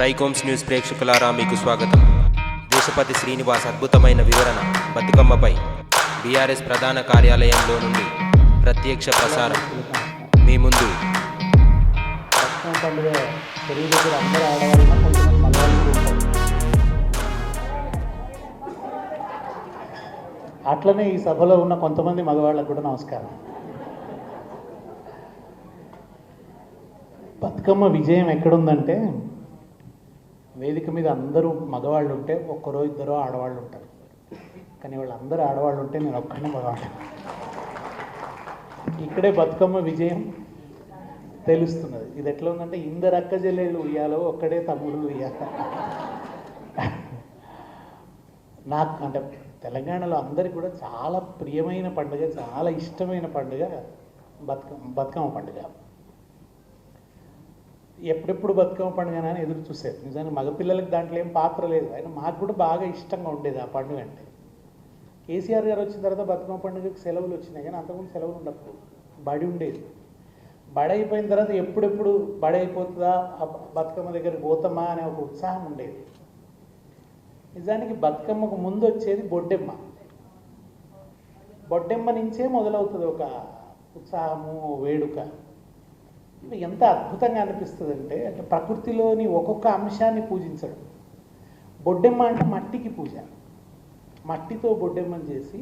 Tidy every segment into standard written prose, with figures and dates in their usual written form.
Trichomes news ప్రేక్షకులారా మీకు స్వాగతం. దేశపతి శ్రీనివాస్ అద్భుతమైన వివరణ బతుకమ్మపై బీఆర్ఎస్ ప్రధాన కార్యాలయంలో నుండి ప్రత్యక్ష ప్రసారం మీ ముందు. అట్లనే ఈ సభలో ఉన్న కొంతమంది మగవాళ్ళకు కూడా నమస్కారం. బతుకమ్మ విజయం ఎక్కడుందంటే, వేదిక మీద అందరూ మగవాళ్ళు ఉంటే ఒక్కరో ఇద్దరో ఆడవాళ్ళు ఉంటారు. కానీ వాళ్ళందరూ ఆడవాళ్ళు ఉంటే నేను ఒక్కడే మగవాళ్ళు. ఇక్కడే బతుకమ్మ విజయం తెలుస్తున్నది. ఇది ఎట్లా ఉందంటే, ఇందరక్క చెల్లెళ్ళు ఉయ్యాలో ఒక్కడే తమ్ముడు ఉయ్యాల. నాకు అంటే తెలంగాణలో అందరికీ కూడా చాలా ప్రియమైన పండుగ, చాలా ఇష్టమైన పండుగ బతుకమ్మ పండుగ. ఎప్పుడెప్పుడు బతుకమ్మ పండుగ అని ఎదురు చూసేది. నిజానికి మగపిల్లలకి దాంట్లో ఏం పాత్ర లేదు, అయినా మాకు కూడా బాగా ఇష్టంగా ఉండేది ఆ పండుగ అంటే. కేసీఆర్ గారు వచ్చిన తర్వాత బతుకమ్మ పండుగకి సెలవులు వచ్చినాయి, కానీ అంతకుముందు సెలవులు ఉండకపో, బడి ఉండేది. బడి అయిపోయిన తర్వాత ఎప్పుడెప్పుడు బడి అయిపోతుందా, బతుకమ్మ దగ్గరికి పోతామా అనే ఒక ఉత్సాహం ఉండేది. నిజానికి బతుకమ్మకు ముందు వచ్చేది బొడ్డెమ్మ. బొడ్డెమ్మ నుంచే మొదలవుతుంది ఒక ఉత్సాహము, వేడుక. ఇవి ఎంత అద్భుతంగా అనిపిస్తుంది అంటే ప్రకృతిలోని ఒక్కొక్క అంశాన్ని పూజించడం. బొడ్డెమ్మ అంటే మట్టికి పూజ. మట్టితో బొడ్డెమ్మని చేసి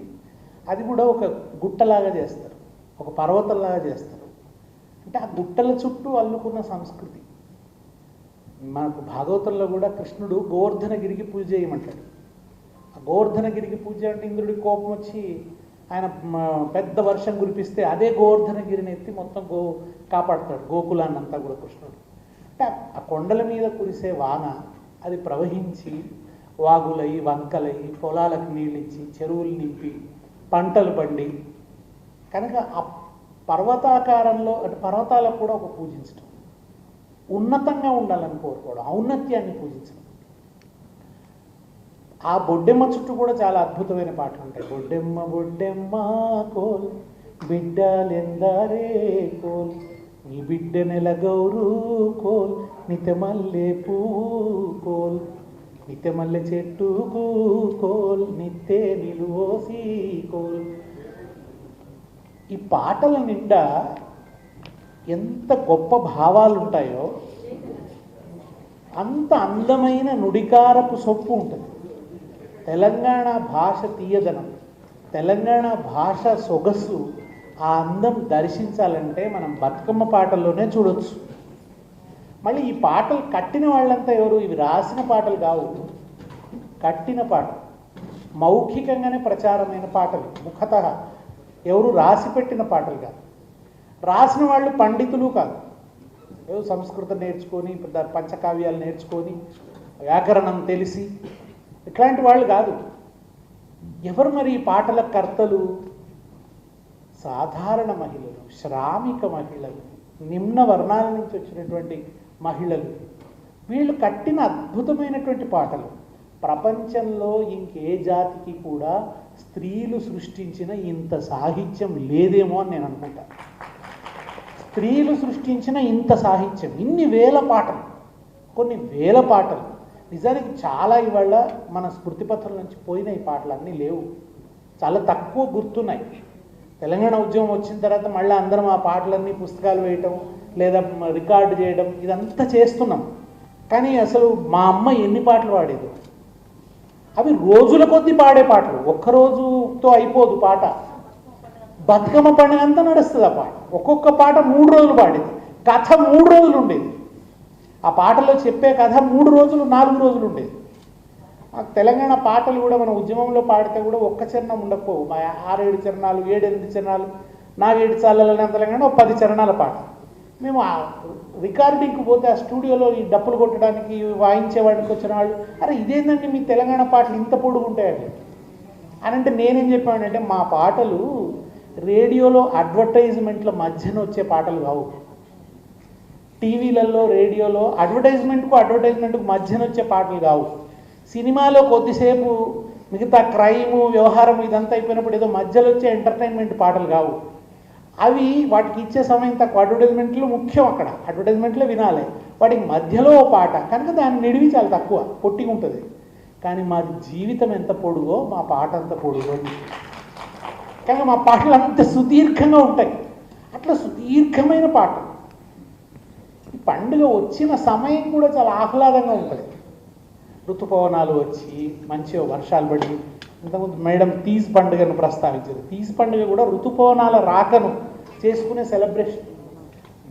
అది కూడా ఒక గుట్టలాగా చేస్తారు, ఒక పర్వతంలాగా చేస్తారు. అంటే ఆ గుట్టల చుట్టూ అల్లుకున్న సంస్కృతి. మనకు భాగవతంలో కూడా కృష్ణుడు గోవర్ధనగిరికి పూజ చేయమంటాడు. ఆ గోవర్ధనగిరికి పూజ అంటే ఇంద్రుడికి కోపం వచ్చి ఆయన పెద్ద వర్షం కురిపిస్తే అదే గోవర్ధనగిరిని ఎత్తి మొత్తం కాపాడుతాడు, గోకులాన్ని అంతా కూడా కృష్ణుడు. అంటే ఆ కొండల మీద కురిసే వాన అది ప్రవహించి వాగులై వంకలై పొలాలకు నీళ్ళిచ్చి చెరువులు నింపి పంటలు పండి, కనుక ఆ పర్వతాకారంలో అంటే పర్వతాలకు కూడా ఒక పూజించడం, ఉన్నతంగా ఉండాలని కోరుకోవడం, ఔన్నత్యాన్ని పూజించడం. ఆ బొడ్డెమ్మ చుట్టూ కూడా చాలా అద్భుతమైన పాటలు ఉంటాయి. బొడ్డెమ్మ బొడ్డెమ్మ కోల్ బిడ్డలెందరే కోల్, నీ బిడ్డ నెల గౌరు కోల్, నిత్యమల్లె పువ్వు కోల్, నిత్యమల్లె చెట్టుకు కోల్, నిత్తే నిలువోసి కోల్. ఈ పాటల నిండా ఎంత గొప్ప భావాలు ఉంటాయో అంత అందమైన నుడికారపు సొప్పు ఉంటుంది. తెలంగాణ భాష తీయదనం, తెలంగాణ భాష సొగసు, ఆ అందం దర్శించాలంటే మనం బతుకమ్మ పాటల్లోనే చూడొచ్చు. మళ్ళీ ఈ పాటలు కట్టిన వాళ్ళంతా ఎవరు? ఇవి రాసిన పాటలు కావు, కట్టిన పాటలు, మౌఖికంగానే ప్రచారమైన పాటలు, ముఖతః ఎవరు రాసి పెట్టిన పాటలు కాదు. రాసిన వాళ్ళు పండితులు కాదు, ఏదో సంస్కృతం నేర్చుకొని పంచకావ్యాలు నేర్చుకొని వ్యాకరణం తెలిసి ఇట్లాంటి వాళ్ళు కాదు. ఎవరు మరి ఈ పాటల కర్తలు? సాధారణ మహిళలు, శ్రామిక మహిళలు, నిమ్న వర్ణాల నుంచి వచ్చినటువంటి మహిళలు. వీళ్ళు కట్టిన అద్భుతమైనటువంటి పాటలు. ప్రపంచంలో ఇంకే జాతికి కూడా స్త్రీలు సృష్టించిన ఇంత సాహిత్యం లేదేమో అని నేను అనుకుంటాను. స్త్రీలు సృష్టించిన ఇంత సాహిత్యం, ఇన్ని వేల పాటలు, కొన్ని వేల పాటలు. నిజానికి చాలా ఇవాళ మన స్మృతిపత్రం నుంచి పోయిన ఈ పాటలు అన్నీ లేవు, చాలా తక్కువ గుర్తున్నాయి. తెలంగాణ ఉద్యమం వచ్చిన తర్వాత మళ్ళీ అందరం ఆ పాటలన్నీ పుస్తకాలు వేయటం లేదా రికార్డు చేయడం ఇదంతా చేస్తున్నాం. కానీ అసలు మా అమ్మ ఎన్ని పాటలు పాడేది, అవి రోజుల కొద్దీ పాడే పాటలు, ఒక్కరోజుతో అయిపోదు పాట. బతుకమ్మ పండుగ అంతా నడుస్తుంది ఆ పాట. ఒక్కొక్క పాట 3 రోజులు పాడేది, కథ 3 రోజులు ఉండేది. ఆ పాటలో చెప్పే కథ 3 రోజులు 4 రోజులు ఉండేది. తెలంగాణ పాటలు కూడా మన ఉద్యమంలో పాడితే కూడా ఒక్క చరణం ఉండకపోవు, మా 6-7 చరణాలు 7-8 చరణాలు, 4-7 చాలనే తెలంగాణ 10 చరణాల పాట. మేము ఆ రికార్డింగ్కి పోతే ఆ స్టూడియోలో ఈ డప్పులు కొట్టడానికి వాయించేవాడికి వచ్చిన వాళ్ళు, అరే ఇదేందండి మీ తెలంగాణ పాటలు ఇంత పొడుగు ఉంటాయండి అని అంటే నేనేం చెప్పానంటే, మా పాటలు రేడియోలో అడ్వర్టైజ్మెంట్ల మధ్యన వచ్చే పాటలు కావు. టీవీలలో రేడియోలో అడ్వర్టైజ్మెంట్కు మధ్యన వచ్చే పాటలు కావు. సినిమాలో కొద్దిసేపు మిగతా క్రైము వ్యవహారం ఇదంతా అయిపోయినప్పుడు ఏదో మధ్యలో వచ్చే ఎంటర్టైన్మెంట్ పాటలు కావు. అవి వాటికి ఇచ్చే సమయం తక్కువ, అడ్వర్టైజ్మెంట్లు ముఖ్యం, అక్కడ అడ్వర్టైజ్మెంట్లో వినాలి. వాటికి మధ్యలో ఓ పాట కనుక దాని నిడివి చాలా తక్కువ, పొట్టిగా ఉంటుంది. కానీ మాది జీవితం ఎంత పొడుగో మా పాట అంత పొడుగో, కనుక మా పాటలు అంత సుదీర్ఘంగా ఉంటాయి. అట్లా సుదీర్ఘమైన పాట. ఈ పండుగ వచ్చిన సమయం కూడా చాలా ఆహ్లాదంగా ఉంటుంది. ఋతుపవనాలు వచ్చి మంచిగా వర్షాలు పడి, ఇంతకుముందు మేడం తీజ్ పండుగను ప్రస్తావించారు. తీజ్ పండుగ కూడా ఋతుపవనాల రాకను చేసుకునే సెలబ్రేషన్.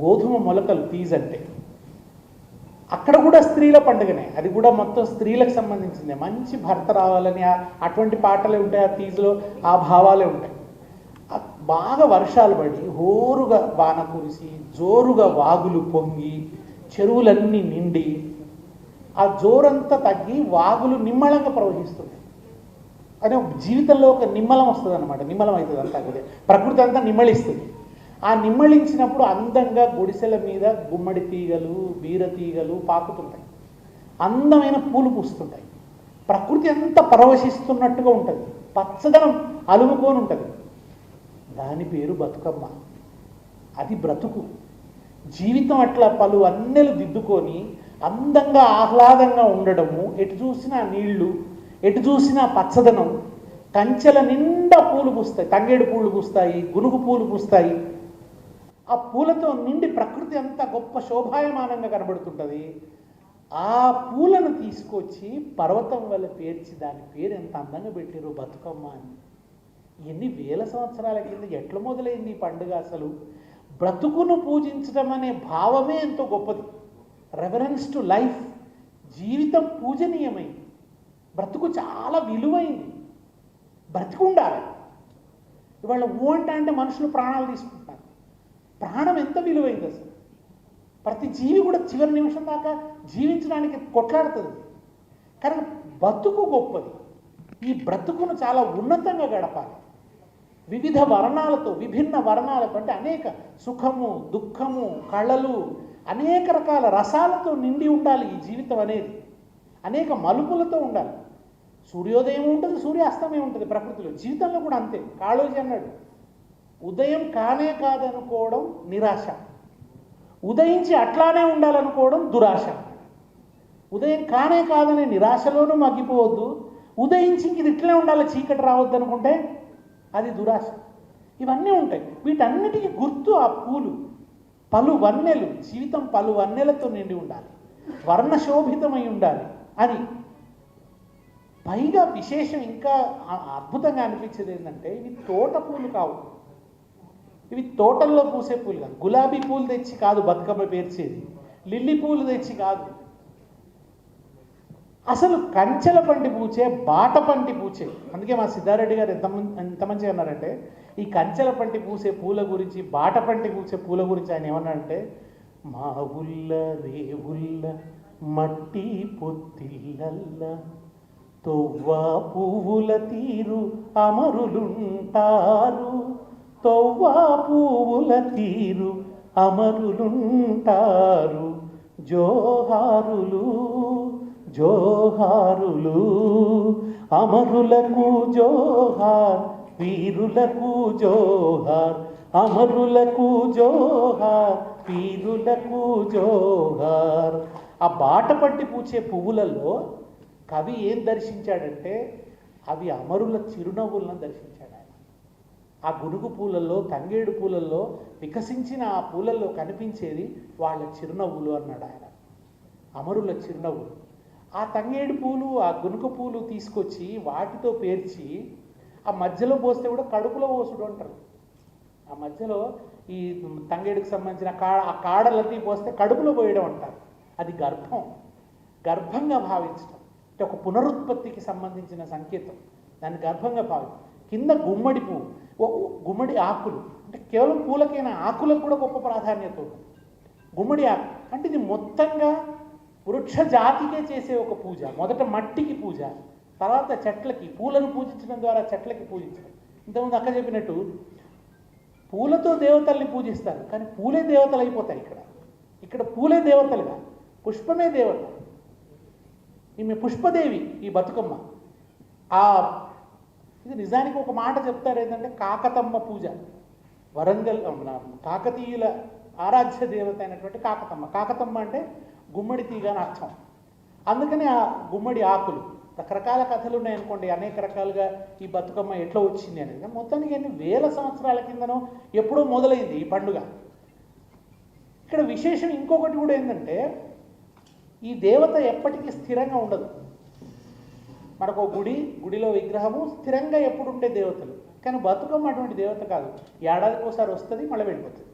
గోధుమ మొలకలు తీజ్ అంటే అక్కడ కూడా స్త్రీల పండుగనే, అది కూడా మొత్తం స్త్రీలకు సంబంధించిందే. మంచి భర్త రావాలని అటువంటి పాటలే ఉంటాయి ఆ తీజ్లో, ఆ భావాలే ఉంటాయి. బాగా వర్షాలు పడి హోరుగా వాన కురిసి జోరుగా వాగులు పొంగి చెరువులన్నీ నిండి ఆ జోరంతా తగ్గి వాగులు నిమ్మళంగా ప్రవహిస్తున్నాయి. అదే జీవితంలో ఒక నిమ్మలం వస్తుంది అనమాట. నిమ్మలం అవుతుంది అంతా కూడా, ప్రకృతి అంతా నిమ్మళిస్తుంది. ఆ నిమ్మళించినప్పుడు అందంగా గుడిసెల మీద గుమ్మడి తీగలు బీర తీగలు పాకుతుంటాయి, అందమైన పూలు పూస్తుంటాయి. ప్రకృతి అంతా పరవశిస్తున్నట్టుగా ఉంటుంది, పచ్చదనం అలుముకొని ఉంటుంది. దాని పేరు బతుకమ్మ. అది బ్రతుకు. జీవితం అట్లా పలు అన్నెలు దిద్దుకొని అందంగా ఆహ్లాదంగా ఉండడము. ఎటు చూసినా నీళ్లు, ఎటు చూసినా పచ్చదనం. కంచెల నిండా పూలు పూస్తాయి, తంగేడు పూలు పూస్తాయి, గునుగు పూలు పూస్తాయి. ఆ పూలతో నిండి ప్రకృతి అంతా గొప్ప శోభాయమానంగా కనబడుతుంటుంది. ఆ పూలను తీసుకొచ్చి పర్వతం వల్ల పేర్చి దాని పేరు ఎంత అందంగా పెట్టారు బతుకమ్మ అని. ఎన్ని వేల సంవత్సరాల కింద ఎట్లా మొదలైంది ఈ పండుగ? అసలు బ్రతుకును పూజించడం అనే భావమే ఎంతో గొప్పది. Reverence to life. జీవితం పూజనీయమైంది, బ్రతుకు చాలా విలువైంది, బ్రతుకు ఉండాలి. ఇవాళ అంటే మనుషులు ప్రాణాలు తీసుకుంటున్నారు. ప్రాణం ఎంత విలువైంది అసలు. ప్రతి జీవి కూడా చివరి నిమిషం దాకా జీవించడానికి కొట్లాడుతుంది. కనుక బ్రతుకు గొప్పది. ఈ బ్రతుకును చాలా ఉన్నతంగా గడపాలి. వివిధ వర్ణాలతో, విభిన్న వర్ణాలతో, అంటే అనేక సుఖము దుఃఖము కళలు అనేక రకాల రసాలతో నిండి ఉండాలి ఈ జీవితం అనేది. అనేక మలుపులతో ఉండాలి. సూర్యోదయం ఉంటుంది, సూర్యాస్తమయం ఉంటుంది ప్రకృతిలో. జీవితంలో కూడా అంతే. కాళోజీ అన్నాడు, ఉదయం కానే కాదనుకోవడం నిరాశ, ఉదయించి అట్లానే ఉండాలనుకోవడం దురాశ. ఉదయం కానే కాదనే నిరాశలోనూ మగ్గిపోవద్దు, ఉదయించి ఇది ఇట్లనే ఉండాలి చీకటి రావద్దు అనుకుంటే అది దురాశ. ఇవన్నీ ఉంటాయి. వీటన్నిటికీ గుర్తు ఆ పూలు. పలు వన్నెలు, జీవితం పలు వన్నెలతో నిండి ఉండాలి, వర్ణశోభితమై ఉండాలి అని. పైగా విశేషం ఇంకా అద్భుతంగా అనిపించేది ఏంటంటే, ఇవి తోట పూలు కావు, ఇవి తోటల్లో పూసే పూలు కాదు. గులాబీ పూలు తెచ్చి కాదు బతుకమ్మ పేర్చేది, లిల్లీ పూలు తెచ్చి కాదు. అసలు కంచెల పంటి పూచే, బాట పంటి పూచే. అందుకే మా సిద్ధారెడ్డి గారు ఎంత మంచిగా అన్నారంటే, ఈ కంచెల పంటి పూసే పూల గురించి, బాట పంటి పూసే పూల గురించి ఆయన ఏమన్నారంటే, మా ఊళ్ళ రేవుల్ల మట్టి పొత్తిళ్ళల్ల తొవ్వా పువ్వుల తీరు అమరులుంటారు, తొవ్వా పువ్వుల తీరు అమరులుంటారు, జోహారులు జోహారులు అమరులకు జోహార్, వీరులకు జోహార్, అమరులకు జోహార్, వీరులకు జోహార్. ఆ బాట పట్టి పూచే పువ్వులలో కవి ఏం దర్శించాడంటే, అవి అమరుల చిరునవ్వులను దర్శించాడు ఆయన. ఆ గునుగు పూలల్లో, తంగేడు పూలల్లో వికసించిన ఆ పూలల్లో కనిపించేది వాళ్ళ చిరునవ్వులు అన్నాడు ఆయన. అమరుల చిరునవ్వులు. ఆ తంగేడు పూలు, ఆ గునుక పూలు తీసుకొచ్చి వాటితో పేర్చి ఆ మధ్యలో పోస్తే కూడా కడుపులో పోసుడు అంటారు. ఆ మధ్యలో ఈ తంగేడుకు సంబంధించిన ఆ కాడలన్నీ పోస్తే కడుపులో పోయడం అంటారు. అది గర్భంగా భావించడం, అంటే ఒక పునరుత్పత్తికి సంబంధించిన సంకేతం. దాన్ని గర్భంగా భావించడం. కింద గుమ్మడి పువ్వు, గుమ్మడి ఆకులు, అంటే కేవలం పూలకైనా ఆకులకు కూడా గొప్ప ప్రాధాన్యత ఉంది. గుమ్మడి ఆకు అంటే ఇది మొత్తంగా వృక్ష జాతికే చేసే ఒక పూజ. మొదట మట్టికి పూజ, తర్వాత చెట్లకి. పూలను పూజించడం ద్వారా చెట్లకి పూజించడం. ఇంతకుముందు అక్క చెప్పినట్టు పూలతో దేవతల్ని పూజిస్తారు, కానీ పూలే దేవతలు అయిపోతాయి. ఇక్కడ పూలే దేవతలుగా, పుష్పమే దేవత. ఈమె పుష్పదేవి ఈ బతుకమ్మ. ఇది నిజానికి ఒక మాట చెప్తారు ఏంటంటే, కాకతమ్మ పూజ. వరంగల్ మన కాకతీయుల ఆరాధ్య దేవత అయినటువంటి కాకతమ్మ. కాకతమ్మ అంటే గుమ్మడి తీగ అని అర్థం. అందుకని ఆ గుమ్మడి ఆకులు, రకరకాల కథలు ఉన్నాయనుకోండి, అనేక రకాలుగా ఈ బతుకమ్మ ఎట్లా వచ్చింది అనేది. మొత్తానికి ఎన్ని వేల సంవత్సరాల కిందనో ఎప్పుడో మొదలైంది ఈ పండుగ. ఇక్కడ విశేషం ఇంకొకటి కూడా ఏంటంటే, ఈ దేవత ఎప్పటికీ స్థిరంగా ఉండదు. మనకు గుడిలో విగ్రహము స్థిరంగా ఎప్పుడు ఉండే దేవతలు. కానీ బతుకమ్మ అటువంటి దేవత కాదు. ఏడాదికి ఒకసారి వస్తుంది, మళ్ళీ వెళ్ళిపోతుంది.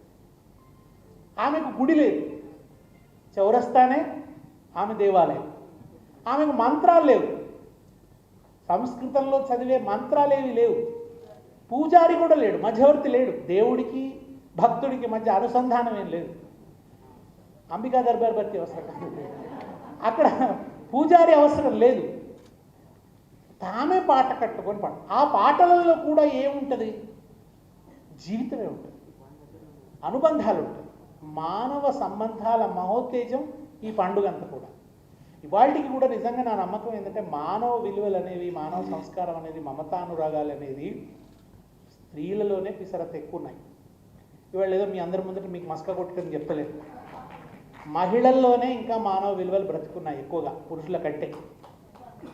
ఆమెకు గుడి లేదు, చౌరస్తానే ఆమె దేవాలయం. ఆమెకు మంత్రాలు లేవు, సంస్కృతంలో చదివే మంత్రాలేవి లేవు. పూజారి కూడా లేడు, మధ్యవర్తి లేడు. దేవుడికి భక్తుడికి మధ్య అనుసంధానం ఏం లేదు. అంబికా దర్బార్ భర్తీ అవసరం, అక్కడ పూజారి అవసరం లేదు. తామే పాట కట్టుకొని పాట. ఆ పాటలలో కూడా ఏముంటుంది? జీవితమే ఉంటుంది, అనుబంధాలు ఉంటాయి, మానవ సంబంధాల మహోత్తేజం ఈ పండుగ అంతా కూడా. ఇవాళకి కూడా నిజంగా నా నమ్మకం ఏంటంటే, మానవ విలువలు అనేవి, మానవ సంస్కారం అనేది, మమతానురాగాలు అనేది స్త్రీలలోనే పిసరత ఎక్కువ ఉన్నాయి. ఇవాళ ఏదో మీ అందరి ముందట మీకు మస్క కొట్టుకొని చెప్తలేదు, మహిళల్లోనే ఇంకా మానవ విలువలు బ్రతుకున్నాయి ఎక్కువగా పురుషుల కంటే.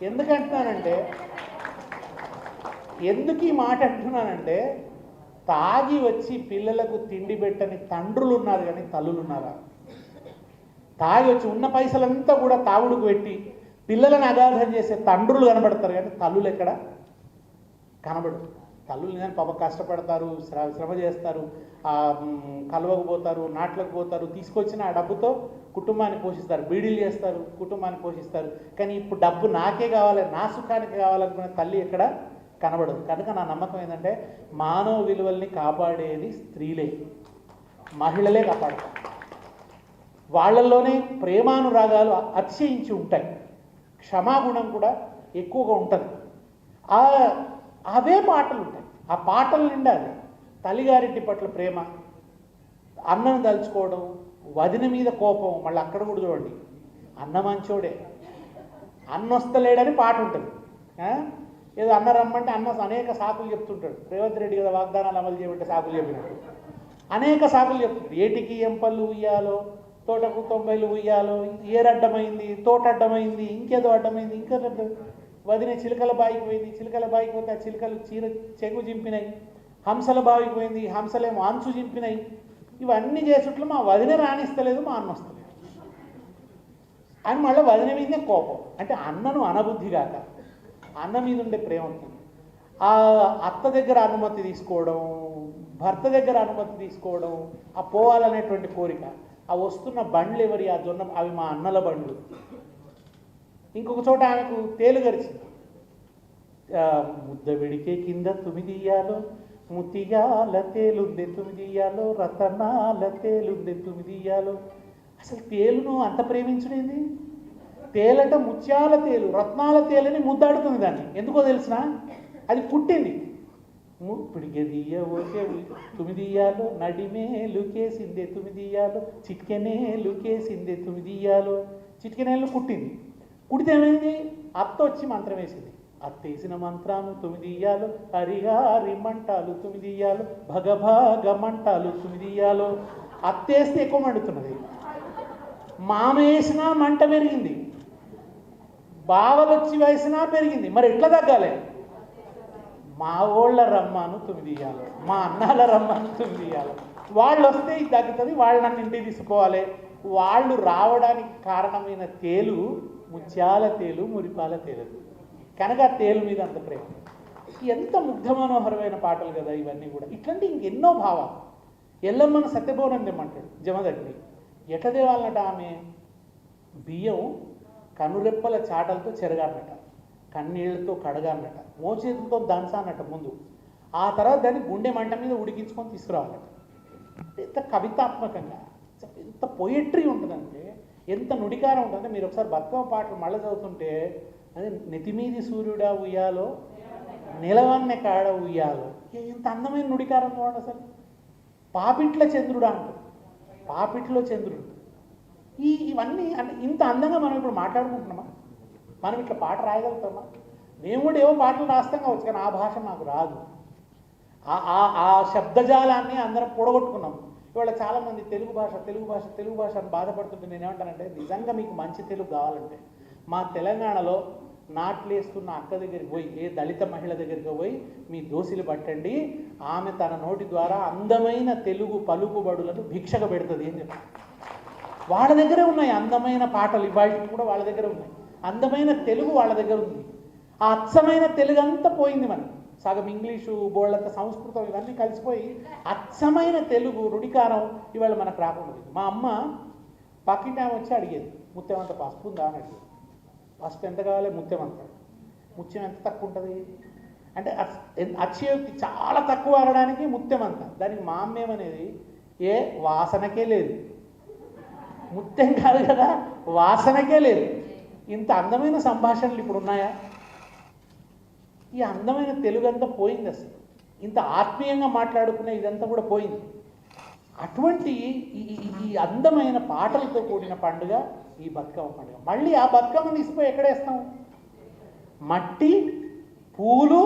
ఎందుకు ఈ మాట అంటున్నానంటే, తాగి వచ్చి పిల్లలకు తిండి పెట్టని తండ్రులు ఉన్నారు కానీ తల్లులు ఉన్నారా? తాగి వచ్చి ఉన్న పైసలంతా కూడా తాగుడుకు పెట్టి పిల్లలను అగాధం చేసే తండ్రులు కనబడతారు కానీ తల్లులు ఎక్కడ కనబడు. తల్లులు కానీ పాప కష్టపడతారు, శ్రమ చేస్తారు, కలవకు పోతారు, నాట్లకు పోతారు, తీసుకొచ్చిన ఆ డబ్బుతో కుటుంబాన్ని పోషిస్తారు, బీడీలు చేస్తారు, కుటుంబాన్ని పోషిస్తారు. కానీ ఇప్పుడు డబ్బు నాకే కావాలి, నా సుఖానికి కావాలనుకునే తల్లి ఎక్కడ కనబడదు. కనుక నా నమ్మకం ఏంటంటే, మానవ విలువల్ని కాపాడేది స్త్రీలే, మహిళలే కాపాడతారు. వాళ్ళల్లోనే ప్రేమానురాగాలు అతిశయించి ఉంటాయి, క్షమాగుణం కూడా ఎక్కువగా ఉంటుంది. అవే పాటలు ఉంటాయి. ఆ పాటల నిండా అది తల్లిగారింటి పట్ల ప్రేమ, అన్నను తలుచుకోవడం, వదిన మీద కోపం. మళ్ళీ అక్కడ కూడా చూడండి, అన్న మంచోడే, అన్న వస్తలేడని పాట ఉంటుంది. ఏదో అన్న రమ్మంటే అన్న అనేక సాకులు చెప్తుంటాడు. రేవంత్ రెడ్డి కదా వాగ్దానాలు అమలు చేయమంటే సాకులు చెప్పినట్టు అనేక సాకులు చెప్తుంటాడు. ఏటికి ఎంపళ్ళు ఉయ్యాలో, తోటకు 90లు ఉయ్యాలో, ఏరడ్డమైంది, తోట అడ్డమైంది, ఇంకేదో అడ్డమైంది, ఇంకేదో వదిన చిలుకల బాయికి పోయింది, చిలుకల బాయికి పోతే ఆ చిలుకలు చెంగు చింపినాయి. హంసల బావికి పోయింది, హంసలేమో అంచు చింపినాయి. ఇవన్నీ చేసుట్లు మా వదిన రాణిస్తలేదు, మా అన్న వస్తలేదు అని మళ్ళీ వదిన మీదే కోపం. అంటే అన్నను అనబుద్ధి కాక అన్న మీద ఉండే ప్రేమ ఉంటుంది. ఆ అత్త దగ్గర అనుమతి తీసుకోవడం, భర్త దగ్గర అనుమతి తీసుకోవడం, ఆ పోవాలనేటువంటి కోరిక. ఆ వస్తున్న బండ్లు ఎవరి? ఆ జొన్న, అవి మా అన్నల బండ్లు. ఇంకొక చోట ఆమెకు తేలు గరిచింది. ముద్ద విడికే కింద తుమిదియాలో, ముతియాల తేలుంది తుమిదియాలో, రతనాల తేలుంది తుమిదియాలో. అసలు తేలును అంత ప్రేమించుడేంది? తేలట ముత్యాల తేలు, రత్నాల తేలని ముద్దాడుతుంది దాన్ని. ఎందుకో తెలిసిన? అది పుట్టింది. పిడిగెదియ ఓకే తుమిదియాలో, నడిమేలుకేసిందే తుమిదియాలో, చిట్కెనేలుకేసిందే తుమిదియాలో. చిట్కెనేళ్ళు కుట్టింది. కుడితే ఏమైంది? అత్త వచ్చి మంత్రం వేసింది. అత్తేసిన మంత్రాలు 9 హరిగారి మంటాలు 9 భగభాగ మంటాలు 9. అత్తేస్తే ఎక్కువ మండుతున్నది, మామ వేసినా మంట పెరిగింది, బావలు వచ్చి వేసినా పెరిగింది. మరి ఎట్లా తగ్గాలి? మా ఓళ్ళ రమ్మాను 9, మా అన్నాల రమ్మాను 9. వాళ్ళు వస్తే ఇది తగ్గుతుంది, వాళ్ళు నన్ను ఇంటికి తీసుకోవాలి. వాళ్ళు రావడానికి కారణమైన తేలు ముత్యాల తేలు, మురిపాల తేలు. కనుక తేలు మీద అంత ప్రేమ. ఎంత ముగ్ధ మనోహరమైన పాటలు కదా ఇవన్నీ కూడా. ఇట్లాంటి ఇంకెన్నో భావాలు. ఎల్లమ్మను సత్యభవనం తెమ్మంటాడు జమదగ్ని. ఎట్ల దేవాలన్నట? ఆమె బియ్యం కనురెప్పల చాటలతో చెరగాలన్నట, కన్నీళ్లతో కడగాలన్నట, మోచేతులతో దంచాలన్నట ముందు. ఆ తర్వాత దాన్ని గుండె మంట మీద ఉడికించుకొని తీసుకురావాలట. ఎంత కవితాత్మకంగా, ఎంత పొయిట్రీ ఉంటుందంటే, ఎంత నుడికారం ఉంటుందంటే, మీరు ఒకసారి బతుకమ్మ పాటలు మళ్ళీ చదువుతుంటే, అదే నెతిమీది సూర్యుడా ఉయ్యాలో, నిలవన్నె కాడ ఉయ్యాలో. ఎంత అందమైన నుడికారం చూడండి అసలు. పాపిట్ల చంద్రుడా అంటారు, పాపిట్లో చంద్రుడు. ఇవన్నీ అంటే ఇంత అందంగా మనం ఇప్పుడు మాట్లాడుకుంటున్నామా? మనం ఇట్లా పాట రాయగలుగుతామా? మేము కూడా ఏవో పాటలు రాస్తాం కావచ్చు, కానీ ఆ భాష మాకు రాదు. ఆ శబ్దజాలాన్ని అందరం పొడగొట్టుకున్నాం. ఇవాళ చాలామంది తెలుగు భాష అని బాధపడుతుంటే నేనేమంటానంటే, నిజంగా మీకు మంచి తెలుగు కావాలంటే మా తెలంగాణలో నాట్లేస్తున్న అక్క దగ్గరికి పోయి, ఏ దళిత మహిళ దగ్గరికి పోయి మీ దోసిలు పట్టండి, ఆమె తన నోటి ద్వారా అందమైన తెలుగు పలుకుబడులను భిక్షగా పెడుతుంది అని చెప్పి. వాళ్ళ దగ్గరే ఉన్నాయి అందమైన పాటలు, ఇవాళ కూడా వాళ్ళ దగ్గర ఉన్నాయి. అందమైన తెలుగు వాళ్ళ దగ్గర ఉంది. ఆ అచ్చమైన తెలుగు అంతా పోయింది. మనం సగం ఇంగ్లీషు, బోళ్ళంత సంస్కృతం ఇవన్నీ కలిసిపోయి అచ్చమైన తెలుగు రుడికారం ఇవాళ మనకు రాకుండా. మా అమ్మ పక్కింటి ఆమె వచ్చి అడిగేది, ముత్యమంత పసుపు ఉందా అని అడిగేది. పసుపు ఎంత కావాలి? ముత్యం ఎంత తక్కువ ఉంటుంది అంటే అత్యయోక్తి, చాలా తక్కువ అనడానికి ముత్యం అంత. దానికి మా అమ్మ ఏమనేది, ఏ వాసనకే లేదు, ముత్యం కాదు కదా, వాసనకే లేదు. ఇంత అందమైన సంభాషణలు ఇప్పుడు ఉన్నాయా? ఈ అందమైన తెలుగు అంతా పోయింది. అసలు ఇంత ఆత్మీయంగా మాట్లాడుకునే ఇదంతా కూడా పోయింది. అటువంటి ఈ అందమైన పాటలతో కూడిన పండుగ ఈ బతుకమ్మ పండుగ. మళ్ళీ ఆ బతుకమ్మని తీసుకుపోయి ఎక్కడేస్తాం? మట్టి, పూలు,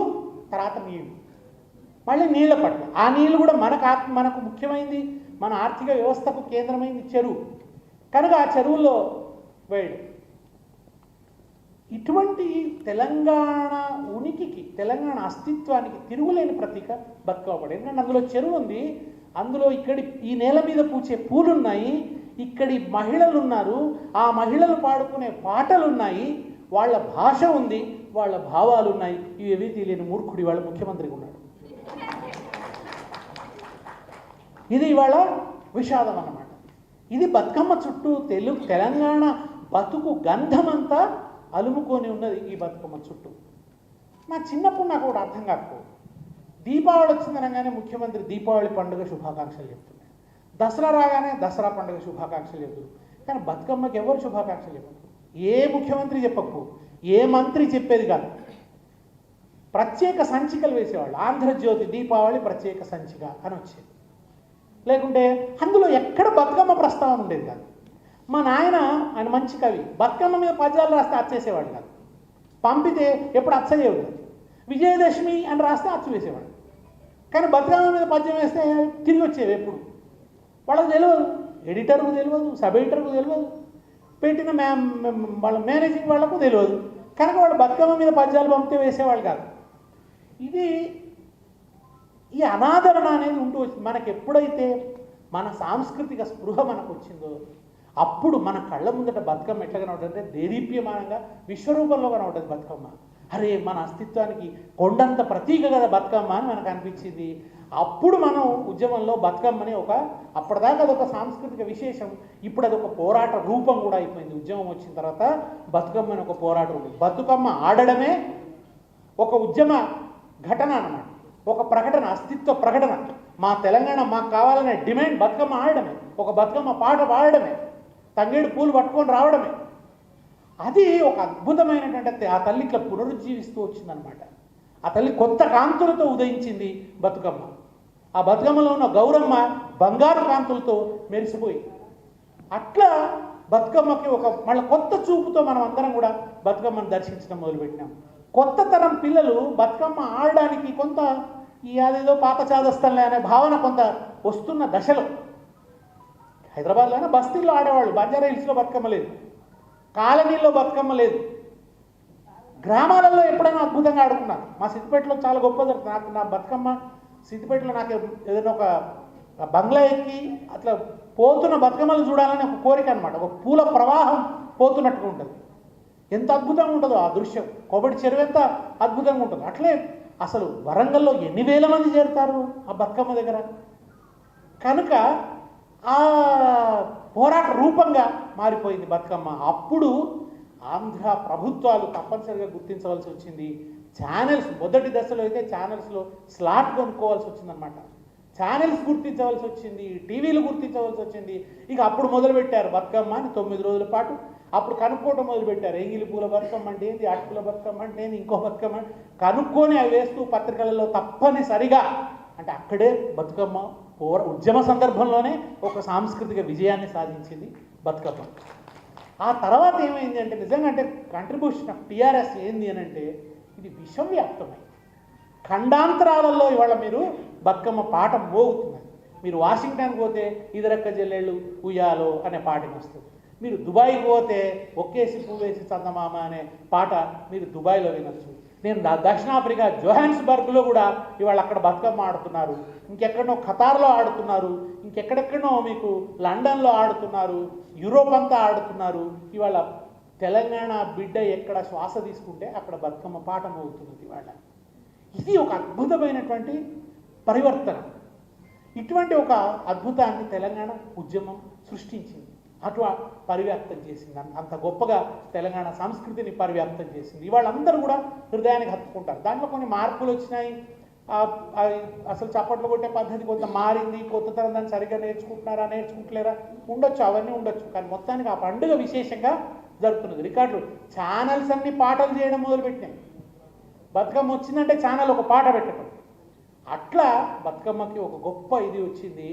తర్వాత నీళ్ళు, మళ్ళీ నీళ్ళ పట్ల. ఆ నీళ్ళు కూడా మనకు ముఖ్యమైనది, మన ఆర్థిక వ్యవస్థకు కేంద్రమైంది చెరువు కనుక ఆ చెరువుల్లో వేయడం. ఇటువంటి తెలంగాణ ఉనికికి, తెలంగాణ అస్తిత్వానికి తిరుగులేని ప్రతీక బతుకమ్మ పండుగ. ఎందుకంటే అందులో చెరువు ఉంది, అందులో ఇక్కడి ఈ నేల మీద పూచే పూలున్నాయి, ఇక్కడి మహిళలు ఉన్నారు, ఆ మహిళలు పాడుకునే పాటలు ఉన్నాయి, వాళ్ళ భాష ఉంది, వాళ్ళ భావాలు ఉన్నాయి. ఇవేవి తెలియని మూర్ఖుడి వాళ్ళ ముఖ్యమంత్రికి ఉన్నాడు. ఇది ఇవాళ విషాదం అన్నమాట. ఇది బతుకమ్మ చుట్టూ తెలంగాణ బతుకు గంధమంతా అలుముకొని ఉన్నది ఈ బతుకమ్మ చుట్టూ. నా చిన్నప్పుడు నాకు ఒకటి అర్థం కాకపోదు. దీపావళి వచ్చిందనగానే ముఖ్యమంత్రి దీపావళి పండుగ శుభాకాంక్షలు చెప్తున్నాడు, దసరా రాగానే దసరా పండుగ శుభాకాంక్షలు చెప్తున్నారు. కానీ బతుకమ్మకి ఎవరు శుభాకాంక్షలు చెప్పరు. ఏ ముఖ్యమంత్రి చెప్పకు, ఏ మంత్రి చెప్పేది కాదు. ప్రత్యేక సంచికలు వేసేవాళ్ళు. ఆంధ్రజ్యోతి దీపావళి ప్రత్యేక సంచిక అని వచ్చేది. లేకుంటే అందులో ఎక్కడ బతుకమ్మ ప్రస్తావన ఉండేది కాదు. మా ఆయన మంచి కవి, బతుకమ్మ మీద పద్యాలు రాస్తే అచ్చేసేవాడు కాదు. పంపితే ఎప్పుడు అచ్చయ్యేవాడు కాదు. విజయదశమి అని రాస్తే అచ్చు వేసేవాడు. కానీ బతుకమ్మ మీద పద్యం వేస్తే తిరిగి వచ్చేవి ఎప్పుడు. వాళ్ళకి తెలియదు, ఎడిటర్కు తెలియదు, సబ్ ఎడిటర్కు తెలియదు, పెట్టిన వాళ్ళ మేనేజింగ్ వాళ్లకు తెలియదు. కనుక వాళ్ళు బతుకమ్మ మీద పద్యాలు పంపితే వేసేవాళ్ళు కాదు. ఇది ఈ అనాదరణ అనేది ఉంటూ వచ్చింది. మనకు ఎప్పుడైతే మన సాంస్కృతిక స్పృహ మనకు వచ్చిందో అప్పుడు మన కళ్ళ ముందట బతుకమ్మ ఎట్లా కనబడుతుందంటే దేదీప్యమానంగా విశ్వరూపంలో కనబడుతుంది బతుకమ్మ. అరే మన అస్తిత్వానికి కొండంత ప్రతీక కదా బతుకమ్మ అని మనకు అనిపించింది. అప్పుడు మనం ఉద్యమంలో బతుకమ్మని అప్పటిదాకా అదొక సాంస్కృతిక విశేషం, ఇప్పుడు అదొక పోరాట రూపం కూడా అయిపోయింది. ఉద్యమం వచ్చిన తర్వాత బతుకమ్మని ఒక పోరాట రూపం. బతుకమ్మ ఆడడమే ఒక ఉద్యమ ఘటన అన్నమాట, ఒక ప్రకటన, అస్తిత్వ ప్రకటన. మా తెలంగాణ మాకు కావాలనే డిమాండ్ బతుకమ్మ ఆడడమే, ఒక బతుకమ్మ పాట పాడడమే, తంగేడు పూలు పట్టుకొని రావడమే. అది ఒక అద్భుతమైనటువంటి ఆ తల్లి ఇట్లా పునరుజ్జీవిస్తూ వచ్చిందనమాట. ఆ తల్లి కొత్త కాంతులతో ఉదయించింది బతుకమ్మ. ఆ బతుకమ్మలో ఉన్న గౌరమ్మ బంగారు కాంతులతో మెరిసిపోయి. అట్లా బతుకమ్మకి మళ్ళీ కొత్త చూపుతో మనం అందరం కూడా బతుకమ్మను దర్శించడం మొదలుపెట్టినాం. కొత్త తరం పిల్లలు బతుకమ్మ ఆడడానికి కొంత అదేదో పాత చాదస్తలే అనే భావన కొంత వస్తున్న దశలో. హైదరాబాద్లోనే బస్తీల్లో ఆడేవాళ్ళు. బంజారా హిల్స్లో బతుకమ్మ లేదు, కాలనీల్లో బతుకమ్మ లేదు, గ్రామాలలో ఎప్పుడైనా అద్భుతంగా ఆడుకున్నాను. మా సిద్దిపేటలో చాలా గొప్ప జరుగుతుంది. నా బతుకమ్మ సిద్దిపేటలో నాకు ఏదైనా ఒక బంగ్లా ఎక్కి అట్లా పోతున్న బతుకమ్మలు చూడాలని ఒక కోరిక అనమాట. ఒక పూల ప్రవాహం పోతున్నట్టుగా ఉంటుంది. ఎంత అద్భుతంగా ఉంటుందో ఆ దృశ్యం. కొబ్బరి చెరువు ఎంత అద్భుతంగా ఉంటుంది. అట్లే అసలు వరంగల్లో ఎన్ని వేల మంది చేరుతారు ఆ బతుకమ్మ దగ్గర. కనుక ఆ పోరాట రూపంగా మారిపోయింది బతుకమ్మ. అప్పుడు ఆంధ్ర ప్రభుత్వాలు తప్పనిసరిగా గుర్తించవలసి వచ్చింది. ఛానల్స్ మొదటి దశలో అయితే ఛానల్స్లో స్లాట్ కొనుక్కోవాల్సి వచ్చిందనమాట. ఛానల్స్ గుర్తించవలసి వచ్చింది, టీవీలు గుర్తించవలసి వచ్చింది. ఇక అప్పుడు మొదలుపెట్టారు బతుకమ్మ అని 9 రోజుల పాటు అప్పుడు కనుక్కోవటం మొదలుపెట్టారు. ఎంగిలి పూల బతుకమ్మ అంటే ఏంది, అటుకుల బతుకమ్మ అంటే ఏంది, ఇంకో బతుకమ్మ కనుక్కొని అవి వేస్తూ పత్రికలలో తప్పనిసరిగా అంటే అక్కడే బతుకమ్మ ఉద్యమ సందర్భంలోనే ఒక సాంస్కృతిక విజయాన్ని సాధించింది బతుకమ్మ. ఆ తర్వాత ఏమైంది అంటే నిజంగా అంటే కంట్రిబ్యూషన్ ఆఫ్ టీఆర్ఎస్ ఏంది అని అంటే ఇది విశ్వవ్యాప్తమై ఖండాంతరాలలో ఇవాళ మీరు బతుకమ్మ పాట మోగుతున్నది. మీరు వాషింగ్టన్ పోతే ఇదరక్క జల్లెళ్ళు ఉయ్యాలో అనే పాట వస్తుంది. మీరు దుబాయ్కి పోతే ఒక్కేసి పువ్వేసి చందమామ అనే పాట మీరు దుబాయ్లో వినొచ్చు. నేను దక్షిణాఫ్రికా జోహాన్స్బర్గ్లో కూడా ఇవాళ అక్కడ బతుకమ్మ ఆడుతున్నారు, ఇంకెక్కడనో ఖతార్లో ఆడుతున్నారు, ఇంకెక్కడెక్కడనో మీకు లండన్లో ఆడుతున్నారు, యూరోప్ అంతా ఆడుతున్నారు. ఇవాళ తెలంగాణ బిడ్డ ఎక్కడ శ్వాస తీసుకుంటే అక్కడ బతుకమ్మ పాట మోగుతున్నది ఇవాళ. ఇది ఒక అద్భుతమైనటువంటి పరివర్తన. ఇటువంటి ఒక అద్భుతాన్ని తెలంగాణ ఉద్యమం సృష్టించింది, అటు పరివ్యాప్తం చేసింది, అంత గొప్పగా తెలంగాణ సంస్కృతిని పరివ్యాప్తం చేసింది. ఇవాళ అందరూ కూడా హృదయానికి హత్తుకుంటారు. దాంట్లో కొన్ని మార్పులు వచ్చినాయి, అసలు చప్పట్లు కొట్టే పద్ధతి కొంత మారింది, కొత్త తరం దాన్ని సరిగ్గా నేర్చుకుంటలేరా ఉండొచ్చు, అవన్నీ ఉండొచ్చు. కానీ మొత్తానికి ఆ పండుగ విశేషంగా జరుగుతున్నది. రికార్డులు ఛానల్స్ అన్ని పాటలు చేయడం మొదలుపెట్టినాయి. బతుకమ్మ వచ్చిందంటే ఛానల్ ఒక పాట పెట్టడం, అట్లా బతుకమ్మకి ఒక గొప్ప ఇది వచ్చింది.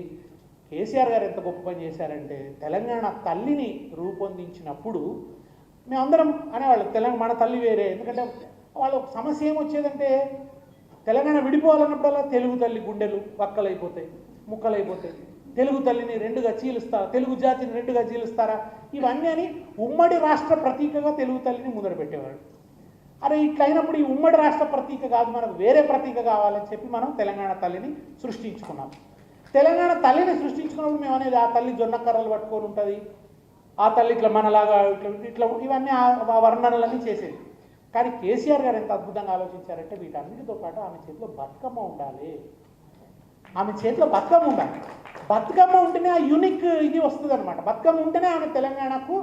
కేసీఆర్ గారు ఎంత గొప్ప పని చేశారంటే తెలంగాణ తల్లిని రూపొందించినప్పుడు మేమందరం అనేవాళ్ళు మన తల్లి వేరే. ఎందుకంటే వాళ్ళ సమస్య ఏమొచ్చేదంటే తెలంగాణ విడిపోవాలన్నప్పుడల్లా తెలుగు తల్లి గుండెలు వక్కలైపోతాయి, ముక్కలైపోతాయి, తెలుగు తల్లిని రెండుగా చీలుస్తారా, తెలుగు జాతిని రెండుగా చీలుస్తారా, ఇవన్నీ అని ఉమ్మడి రాష్ట్ర ప్రతీకగా తెలుగు తల్లిని ముందర పెట్టేవాడు. అరే ఇట్లా అయినప్పుడు ఈ ఉమ్మడి రాష్ట్ర ప్రతీక కాదు, మనకు వేరే ప్రతీక కావాలని చెప్పి మనం తెలంగాణ తల్లిని సృష్టించుకున్నాం. తెలంగాణ తల్లిని సృష్టించుకున్నప్పుడు మేము అనేది ఆ తల్లి జొన్న కర్రలు పట్టుకొని ఉంటుంది, ఆ తల్లి ఇట్లా మనలాగా ఇట్లా ఇవన్నీ ఆ వర్ణనలన్నీ చేసేది. కానీ కేసీఆర్ గారు ఎంత అద్భుతంగా ఆలోచించారంటే వీటన్నిటితో పాటు ఆమె చేతిలో బతుకమ్మ ఉండాలి, ఆమె చేతిలో బతుకమ్మ ఉండాలి. బతుకమ్మ ఉంటేనే ఆ యూనిక్ ఇది వస్తుంది అనమాట. బతుకమ్మ ఉంటేనే ఆమె తెలంగాణకు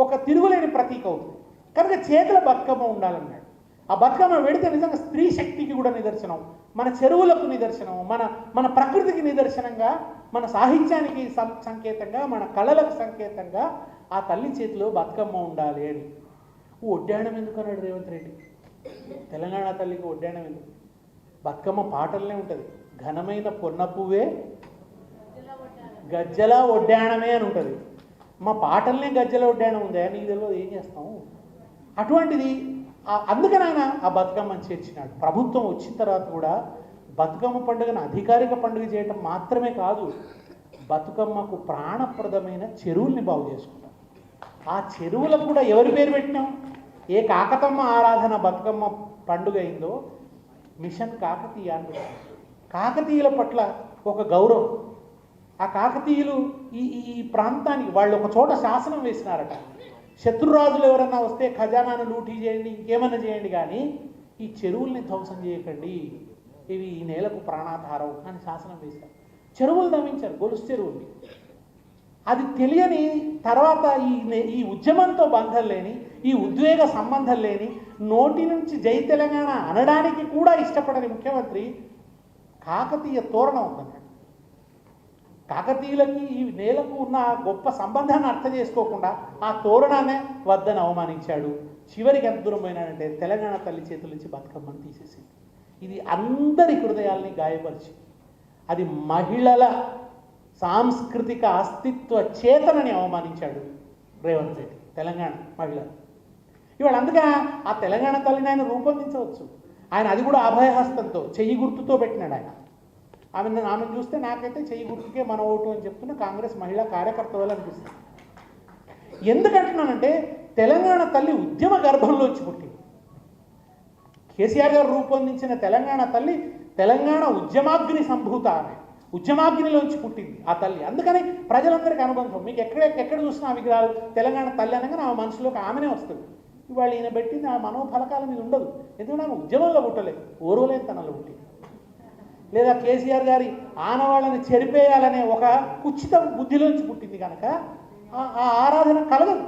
ఒక తిరుగులేని ప్రతీక అవుతుంది. కనుక చేతిలో బతుకమ్మ ఉండాలన్నాడు. ఆ బతుకమ్మ వెడితే నిజంగా స్త్రీ శక్తికి కూడా నిదర్శనం, మన చెరువులకు నిదర్శనం, మన ప్రకృతికి నిదర్శనంగా, మన సాహిత్యానికి సంకేతంగా, మన కళలకు సంకేతంగా ఆ తల్లి చేతిలో బతుకమ్మ ఉండాలి అని. ఒడ్డాణం ఎందుకు అన్నాడు రేవంత్ రెడ్డి? తెలంగాణ తల్లికి ఒడ్డాణం ఎందుకు? బతుకమ్మ పాటలనే ఉంటుంది, ఘనమైన పొన్న పువ్వే గజ్జల ఒడ్డాణమే అని ఉంటుంది. మా పాటలనే గజ్జల ఒడ్డాణం ఉందా, నీకు తెలియదు, ఏం చేస్తాం? అటువంటిది అందుకని ఆయన ఆ బతుకమ్మని చేర్చినాడు. ప్రభుత్వం వచ్చిన తర్వాత కూడా బతుకమ్మ పండుగను అధికారిక పండుగ చేయటం మాత్రమే కాదు, బతుకమ్మకు ప్రాణప్రదమైన చెరువుల్ని బాగు చేసుకున్నాం. ఆ చెరువులకు కూడా ఎవరి పేరు పెట్టినాం? ఏ కాకతమ్మ ఆరాధన బతుకమ్మ పండుగ అయిందో మిషన్ కాకతీయ అని. కాకతీయుల పట్ల ఒక గౌరవం. ఆ కాకతీయులు ఈ ప్రాంతానికి వాళ్ళు ఒక చోట శాసనం వేసినారట, శత్రురాజులు ఎవరన్నా వస్తే ఖజానాను లూటీ చేయండి, ఇంకేమన్నా చేయండి, కానీ ఈ చెరువుల్ని ధ్వంసం చేయకండి, ఇవి ఈ నేలకు ప్రాణాధారం అని శాసనం వేశారు. చెరువులు తవ్వించారు, గొలుసు చెరువుల్ని. అది తెలియని తర్వాత ఈ ఉద్యమంతో బంధం లేని, ఈ ఉద్వేగ సంబంధం లేని, నోటి నుంచి జై తెలంగాణ అనడానికి కూడా ఇష్టపడని ముఖ్యమంత్రి కాకతీయ తోరణం ఉందన్నాడు. కాకతీయులకి ఈ నేలకు ఉన్న గొప్ప సంబంధాన్ని అర్థం చేసుకోకుండా ఆ తోరణాన్నే వద్దని అవమానించాడు. చివరికి ఎంత దూరం పోయినాడంటే తెలంగాణ తల్లి చేతుల నుంచి బతుకమ్మని తీసేసింది. ఇది అందరి హృదయాల్ని గాయపరిచి, అది మహిళల సాంస్కృతిక అస్తిత్వ చేతనని అవమానించాడు రేవంత్ రెడ్డి తెలంగాణ మహిళలు. ఇవాళ అందుకే ఆ తెలంగాణ తల్లిని ఆయన రూపొందించవచ్చు. ఆయన అది కూడా అభయహస్తంతో, చెయ్యి గుర్తుతో పెట్టినాడు ఆయన. ఆమెను చూస్తే నాకైతే చెయ్యి గుర్తుకే మన ఓటు అని చెప్తున్న కాంగ్రెస్ మహిళా కార్యకర్త వాళ్ళు అనిపిస్తుంది. ఎందుకంటున్నానంటే తెలంగాణ తల్లి ఉద్యమ గర్భంలో వచ్చి పుట్టింది. కేసీఆర్ గారు రూపొందించిన తెలంగాణ తల్లి తెలంగాణ ఉద్యమాగ్ని సంభూత, ఆమె ఉద్యమాగ్నిలోంచి పుట్టింది ఆ తల్లి. అందుకని ప్రజలందరికీ అనుబంధం. మీకు ఎక్కడ చూసినా ఆ విగ్రహాలు తెలంగాణ తల్లి అనగానే ఆ మనసులోకి ఆమెనే వస్తుంది. ఇవాళ ఈయన పెట్టింది ఆ మనోఫలకాల మీద ఉండదు, ఎందుకంటే ఆమె ఉద్యమంలో పుట్టలేదు, ఓరోలేని తనలో పుట్టింది. లేదా కేసీఆర్ గారి ఆనవాళ్ళని చెరిపేయాలనే ఒక కుచిత బుద్ధిలోంచి పుట్టింది కనుక ఆ ఆరాధన కలగదు.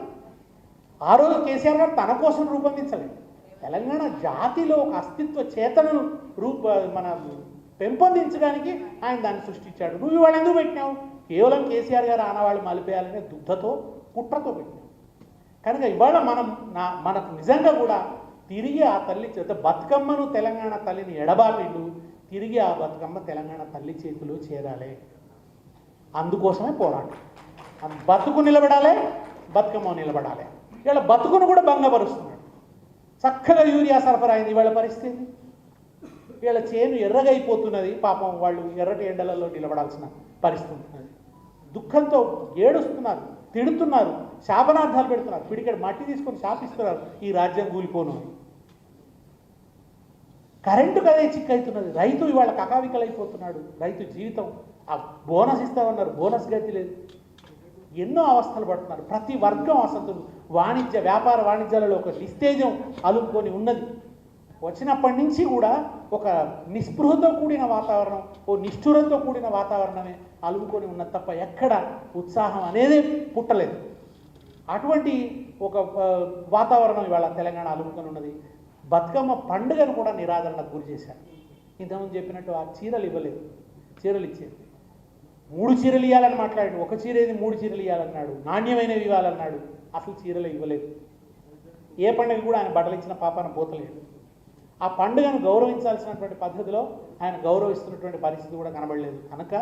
ఆ రోజు కేసీఆర్ గారు తన కోసం రూపొందించలేదు, తెలంగాణ జాతిలో ఒక అస్తిత్వ చేతనను మన పెంపొందించడానికి ఆయన దాన్ని సృష్టించాడు. నువ్వు ఇవాళ ఎందుకు పెట్టినావు? కేవలం కేసీఆర్ గారు ఆనవాళ్ళు మలిపేయాలనే దుగ్ధతో కుట్రతో పెట్టినావు. కనుక ఇవాళ మనకు నిజంగా కూడా తిరిగి ఆ తల్లి చేత బతుకమ్మను తెలంగాణ తల్లిని ఎడబాపిండు, తిరిగి ఆ బతుకమ్మ తెలంగాణ తల్లి చేతిలో చేరాలి. అందుకోసమే పోరాటం. బతుకు నిలబడాలి, బతుకమ్మ నిలబడాలి. ఇవాళ బతుకును కూడా భంగపరుస్తున్నాడు. చక్కగా యూరియా సరఫరా అయింది, ఇవాళ పరిస్థితి వీళ్ళ చేను ఎర్రగైపోతున్నది, పాపం వాళ్ళు ఎర్రటి ఎండలలో నిలబడాల్సిన పరిస్థితి ఉంటున్నది. దుఃఖంతో ఏడుస్తున్నారు, తిడుతున్నారు, శాపనార్థాలు పెడుతున్నారు, పిడికెడు మట్టి తీసుకొని శాపిస్తున్నారు ఈ రాజ్యం కూలిపోను అని. కరెంటు కదే చిక్కవుతున్నది. రైతు ఇవాళ కకావికలైపోతున్నాడు. రైతు జీవితం, ఆ బోనస్ ఇస్తామన్నారు, బోనస్ గతి లేదు. ఎన్నో అవస్థలు పడుతున్నారు. ప్రతి వర్గం అసంతులు. వ్యాపార వాణిజ్యాలలో ఒక నిస్తేజం అలుముకొని ఉన్నది. వచ్చినప్పటి నుంచి కూడా ఒక నిస్పృహతో కూడిన వాతావరణం, ఓ నిష్ఠురంతో కూడిన వాతావరణమే అలుముకొని ఉన్నది తప్ప ఎక్కడ ఉత్సాహం అనేది పుట్టలేదు. అటువంటి ఒక వాతావరణం ఇవాళ తెలంగాణ అలుముకొని ఉన్నది. బతుకమ్మ పండుగను కూడా నిరాదరణకు గురి చేశారు. ఇంతకుముందు చెప్పినట్టు ఆ చీరలు ఇవ్వలేదు, చీరలు ఇచ్చేది. 3 చీరలు ఇవ్వాలని మాట్లాడాడు, ఒక చీర ఏది 3 చీరలు ఇవ్వాలన్నాడు, నాణ్యమైనవి ఇవ్వాలన్నాడు. అసలు చీరలు ఇవ్వలేదు. ఏ పండుగ కూడా ఆయన బట్టలు ఇచ్చిన పాపాన పోతలేదు. ఆ పండుగను గౌరవించాల్సినటువంటి పద్ధతిలో ఆయన గౌరవిస్తున్నటువంటి పరిస్థితి కూడా కనబడలేదు. కనుక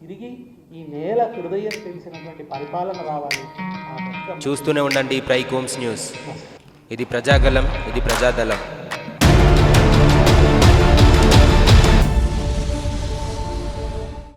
తిరిగి ఈ నేల హృదయం తెలిసినటువంటి పరిపాలన రావాలి. చూస్తూనే ఉండండి ప్రైకోమ్స్ న్యూస్. ఇది ప్రజాగలం, ఇది ప్రజాదళం.